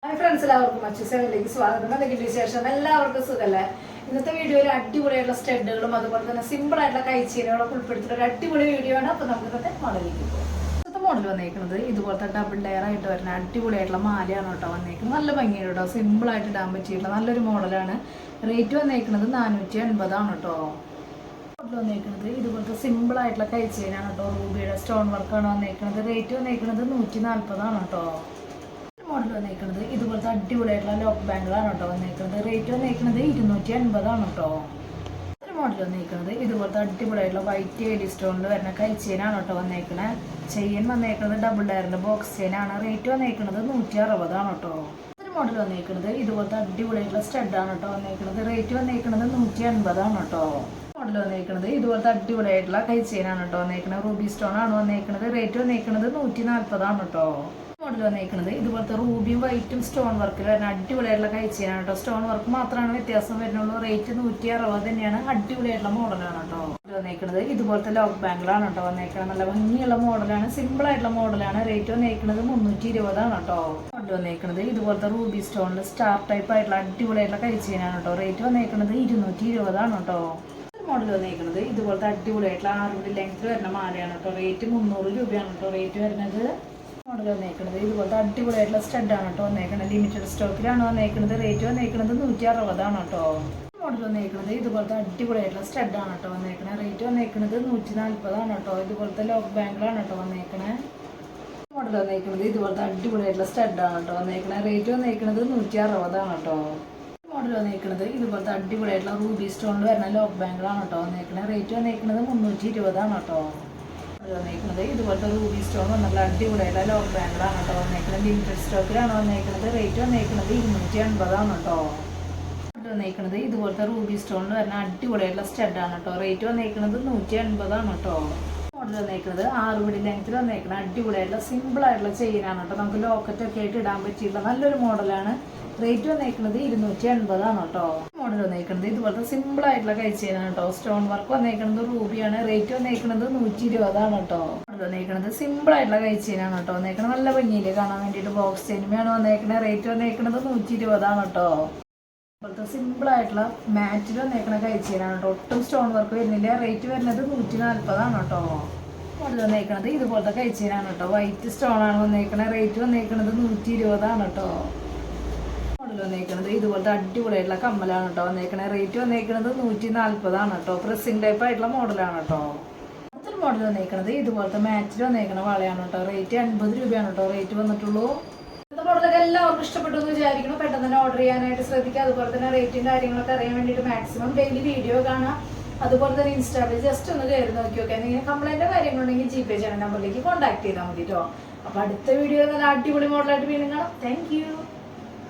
Hi friends, എല്ലാവർക്കും അച്ചുസേനയിലേക്ക് സ്വാഗതം. എന്തൊക്കെയുണ്ട് വിശേഷം? എല്ലാവർക്കും സുഖമല്ലേ? ഇന്നത്തെ വീഡിയോയിൽ അടിപൊളിയായിട്ടുള്ള സ്റ്റഡുകളും അതുപോലെ തന്നെ സിമ്പിൾ ആയിട്ടുള്ള കൈച്ചീനുകളൊക്കെ ഉൾപ്പെടുത്തിയിട്ടുള്ള ഒരു അടിപൊളി വീഡിയോ ആണ്. അപ്പോൾ നമുക്ക് ഇന്നത്തെ മോഡലിലേക്ക് പോകും. ഇന്നത്തെ മോഡൽ വന്നേക്കുന്നത് ഇതുപോലത്തെ ഡബിൾ ലെയർ ആയിട്ട് വരുന്ന അടിപൊളിയായിട്ടുള്ള മാലയാണ് കേട്ടോ വന്നേക്കുന്നത്. നല്ല ഭംഗിയാണ് കേട്ടോ, സിമ്പിൾ ആയിട്ട് ഇടാൻ പറ്റിയിട്ടുള്ള നല്ലൊരു മോഡലാണ്. റേറ്റ് വന്നേക്കുന്നത് 480 കേട്ടോ. മോഡൽ വന്നേക്കുന്നത് ഇതുപോലത്തെ സിമ്പിൾ ആയിട്ടുള്ള കൈച്ചീനാണ് കേട്ടോ. റൂബിയുടെ സ്റ്റോൺ വർക്കാണ് വന്നേക്കുന്നത്. റേറ്റ് വന്നേക്കുന്നത് 140 കേട്ടോ. മോഡൽ വന്നേക്കുന്നത് ഇതുപോലത്തെ അടിപൊളിയായിട്ടുള്ള ലോക്ക് ബാങ്കിളാണ് കേട്ടോ വന്നേക്കുന്നത്. റേറ്റ് വന്നേക്കുന്നത് 280 കേട്ടോ. ഒരു മോഡൽ വന്നേക്കുന്നത് ഇതുപോലത്തെ അടിപൊളിയായിട്ടുള്ള വൈറ്റ് എലി സ്റ്റോണിൽ വരുന്ന കൈച്ചെയിനാണ് കേട്ടോ വന്നേക്കുന്നത്. ചെയിൻ വന്നേക്കുന്നത് ഡബിൾ ലെയറിന്റെ ബോക്സ് ചെയിനാണ്. റേറ്റ് വന്നേക്കുന്നത് 160 കേട്ടോ. ഒരു മോഡൽ വന്നേക്കുന്നത് ഇതുപോലത്തെ അടിപൊളിയായിട്ടുള്ള സ്റ്റഡാണ് കേട്ടോ വന്നേക്കുന്നത്. റേറ്റ് വന്നേക്കുന്നത് 180 കേട്ടോ. മോഡൽ വന്നേക്കുന്നത് ഇതുപോലത്തെ അടിപൊളിയായിട്ടുള്ള കൈച്ചെയിനാണ് കേട്ടോ വന്നേക്കുന്നത്. റൂബി സ്റ്റോൺ ആണ് വന്നേക്കുന്നത്. റേറ്റ് വന്നേക്കുന്നത് 140 കേട്ടോ. മോഡൽ വന്നേക്കുന്നത് ഇതുപോലത്തെ റൂബിയും വൈറ്റും സ്റ്റോൺ വർക്കിൽ വരുന്ന അടിപൊളിയായിട്ടുള്ള കൈച്ചെയിനാണ് കേട്ടോ. സ്റ്റോൺ വർക്ക് മാത്രമാണ് വ്യത്യാസം വരുന്നുള്ളൂ. റേറ്റ് 160 തന്നെയാണ്. അടിപൊളിയായിട്ടുള്ള മോഡലാണ് കേട്ടോ. വന്നേക്കുന്നത് ഇതുപോലത്തെ ലോക്ക് ബാങ്കിളാണ് കേട്ടോ വന്നേക്കുന്നത്. നല്ല ഭംഗിയുള്ള മോഡലാണ്, സിമ്പിൾ ആയിട്ടുള്ള മോഡലാണ്. റേറ്റ് വന്നേക്കുന്നത് 320 കേട്ടോ. മോഡൽ വന്നേക്കുന്നത് ഇതുപോലത്തെ റൂബി സ്റ്റോണിൽ സ്റ്റാർ ടൈപ്പ് ആയിട്ടുള്ള അടിപൊളിയായിട്ടുള്ള കൈച്ചെയിനാണ് കേട്ടോ. റേറ്റ് വന്നേക്കുന്നത് 220 കേട്ടോ. മോഡൽ വന്നേക്കുന്നത് ഇതുപോലത്തെ അടിപൊളിയായിട്ടുള്ള 6 ലെങ്ത് വരുന്ന മാലയാണ് കേട്ടോ. റേറ്റ് 300 രൂപയാണ് കേട്ടോ റേറ്റ് വരുന്നത്. മോഡൽ വന്നേക്കുന്നത് ഇതുപോലത്തെ അടിപൊളിയായിട്ടുള്ള സ്റ്റഡാണ് കേട്ടോ വന്നേക്കുന്നത്. ലിമിറ്റഡ് സ്റ്റോക്കിലാണ് വന്നേക്കുന്നത്. റേറ്റ് വന്നേക്കുന്നത് 160 കേട്ടോ. മോഡൽ വന്നേക്കുന്നത് ഇതുപോലത്തെ അടിപൊളിയായിട്ടുള്ള സ്റ്റഡാണ് കേട്ടോ വന്നേക്കുന്നത്. റേറ്റ് വന്നേക്കുന്നത് 140 കേട്ടോ. ഇതുപോലത്തെ ലോക്ക് ബാങ്കിളാണ് കേട്ടോ വന്നേക്കുന്നത്. മോഡൽ വന്നേക്കുന്നത് ഇതുപോലത്തെ അടിപൊളിയായിട്ടുള്ള സ്റ്റഡാണ് കേട്ടോ വന്നേക്കുന്നത്. റേറ്റ് വന്നേക്കുന്നത് 160 കേട്ടോ. മോഡൽ വന്നേക്കുന്നത് ഇതുപോലത്തെ അടിപൊളിയായിട്ടുള്ള റൂബി സ്റ്റോണിൽ വരുന്ന ലോക്ക് ബാങ്കിളാണ് കേട്ടോ വന്നേക്കുന്നത്. റേറ്റ് വന്നേക്കുന്നത് 320 കേട്ടോ. വന്നേക്കുന്നത് ഇതുപോലത്തെ റൂബി സ്റ്റോൺ വന്നുള്ള അടിപൊളിയായിട്ടുള്ള ലോക്ക് ബാങ്കിളാണ് കേട്ടോ വന്നേക്കുന്നത്. ലിമിറ്റഡ് സ്റ്റോക്കിലാണ് വന്നേക്കുന്നത്. റേറ്റ് വന്നേക്കുന്നത് 280 കേട്ടോ. വന്നേക്കുന്നത് ഇതുപോലത്തെ റൂബി സ്റ്റോണിൽ വരുന്ന അടിപൊളിയായിട്ടുള്ള സ്റ്റഡാണ് കേട്ടോ. റേറ്റ് വന്നേക്കുന്നത് 180 കേട്ടോ. മോഡൽ വന്നേക്കുന്നത് 6 ലെങ്ത്തിൽ വന്നേക്കുന്ന അടിപൊളിയായിട്ടുള്ള സിമ്പിൾ ആയിട്ടുള്ള ചെയിനാണ് കേട്ടോ. നമുക്ക് ലോക്കറ്റ് ഒക്കെ ആയിട്ട് ഇടാൻ പറ്റിയിട്ടുള്ള നല്ലൊരു മോഡലാണ്. റേറ്റ് വന്നേക്കുന്നത് 280 കേട്ടോ. മോഡൽ വന്നേക്കുന്നത് ഇതുപോലത്തെ സിമ്പിൾ ആയിട്ടുള്ള കൈച്ചെയിനാണ് കേട്ടോ. സ്റ്റോൺ വർക്ക് വന്നേക്കുന്നത് റൂബിയാണ്. റേറ്റ് വന്നേക്കുന്നത് 120 കേട്ടോ. മോഡൽ വന്നേക്കുന്നത് സിമ്പിൾ ആയിട്ടുള്ള കൈച്ചെയിനാണ് കേട്ടോ വന്നേക്കുന്നത്. നല്ല ഭംഗിയില് കാണാൻ വേണ്ടിയിട്ട് ബോക്സ് ചെയിനുമാണ് വന്നേക്കുന്നത്. റേറ്റ് വന്നേക്കുന്നത് 120 കേട്ടോ. ഇപ്പോഴത്തെ സിമ്പിൾ ആയിട്ടുള്ള മാറ്റിൽ വന്നേക്കുന്ന കൈച്ചെയിനാണ് കേട്ടോ. ഒട്ടും സ്റ്റോൺ വർക്ക് വരുന്നില്ല. റേറ്റ് വരുന്നത് 140 കേട്ടോ. മോഡൽ വന്നേക്കുന്നത് ഇതുപോലത്തെ കൈച്ചെയിനാണ് കേട്ടോ. വൈറ്റ് സ്റ്റോൺ ആണ് വന്നേക്കുന്നത്. റേറ്റ് വന്നേക്കുന്നത് 120 കേട്ടോ. മോഡൽ വന്നേക്കുന്നത് ഇതുപോലത്തെ അടിപൊളിയായിട്ടുള്ള കമ്മലാണ് കേട്ടോ വന്നേക്കുന്നത്. റേറ്റ് വന്നേക്കുന്നത് 140 കേട്ടോ. പ്രസിംഗ് ടൈപ്പ് ആയിട്ടുള്ള മോഡലാണ് കേട്ടോ. അടുത്തൊരു മോഡൽ വന്നേക്കുന്നത് ഇതുപോലത്തെ മാച്ചിൽ വന്നേക്കുന്ന വളയാണ് കേട്ടോ. റേറ്റ് 50 രൂപയാണ് കേട്ടോ റേറ്റ് വന്നിട്ടുള്ളൂ. ഇന്നത്തെ മോഡലൊക്കെ എല്ലാവർക്കും ഇഷ്ടപ്പെട്ടു എന്ന് വിചാരിക്കണം. പെട്ടെന്ന് തന്നെ ഓർഡർ ചെയ്യാനായിട്ട് ശ്രദ്ധിക്കുക. അതുപോലെ തന്നെ റേറ്റും കാര്യങ്ങളൊക്കെ അറിയാൻ വേണ്ടിയിട്ട് മാക്സിമം ഡെയിലി വീഡിയോ കാണാം. അതുപോലെ തന്നെ ഇൻസ്റ്റാഗ്രാമിൽ ജസ്റ്റ് ഒന്ന് കയറി നോക്കി നോക്കാം. എന്തെങ്കിലും കംപ്ലൈൻറ്റോ കാര്യങ്ങളുണ്ടെങ്കിൽ GPay ചെയ്യുന്ന നമ്പറിലേക്ക് കോൺടാക്ട് ചെയ്താൽ മതി കേട്ടോ. അപ്പോൾ അടുത്ത വീഡിയോ നല്ല അടിപൊളി മോഡലായിട്ട് വീണ്ടും കാണാം. Thank you.